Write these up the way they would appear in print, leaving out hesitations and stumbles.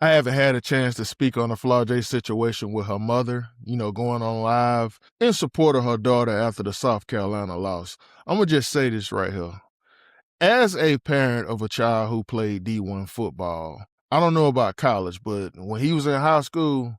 I haven't had a chance to speak on the Flau'jae situation with her mother, going on live in support of her daughter after the South Carolina loss. I'm going to just say this right here. As a parent of a child who played D1 football, I don't know about college, but when he was in high school,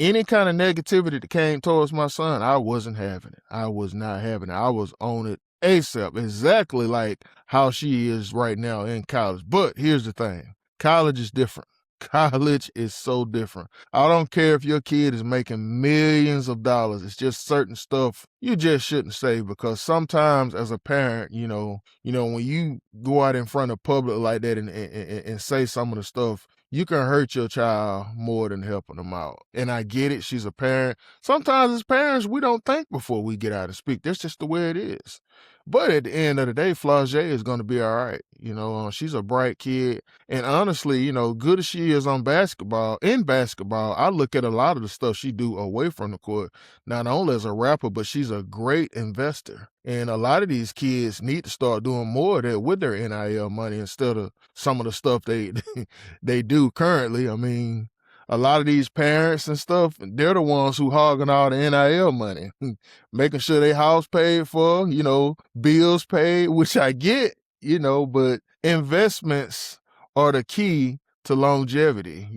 any kind of negativity that came towards my son, I wasn't having it. I was not having it. I was on it ASAP, exactly like how she is right now in college. But here's the thing, college is different. College is so different. I don't care if your kid is making millions of dollars. It's just certain stuff you just shouldn't say, because sometimes as a parent, when you go out in front of public like that and say some of the stuff, you can hurt your child more than helping them out. And I get it. She's a parent. Sometimes as parents, we don't think before we get out and speak. That's just the way it is. But at the end of the day, Flau'jae is going to be all right. She's a bright kid. And honestly, good as she is in basketball, I look at a lot of the stuff she do away from the court, not only as a rapper, but she's a great investor. And a lot of these kids need to start doing more of that with their NIL money instead of some of the stuff they they do currently. I mean, a lot of these parents and stuff, they're the ones who hogging all the NIL money, making sure their house paid for, bills paid, which I get, but investments are the key to longevity,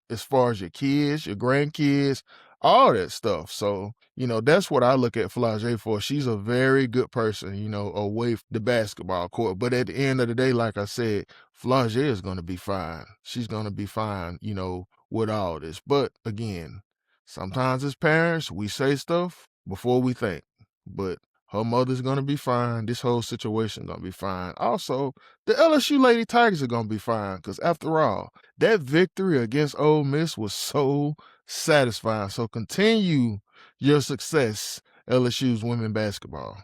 as far as your kids, your grandkids, all that stuff. So, that's what I look at Flau'jae for. She's a very good person, away from the basketball court. But at the end of the day, like I said, Flau'jae is going to be fine. She's going to be fine, with all this. But again, sometimes as parents, we say stuff before we think. But her mother's going to be fine. This whole situation going to be fine. Also, the LSU Lady Tigers are going to be fine, because after all, that victory against Ole Miss was so satisfying. So continue your success, LSU's women basketball.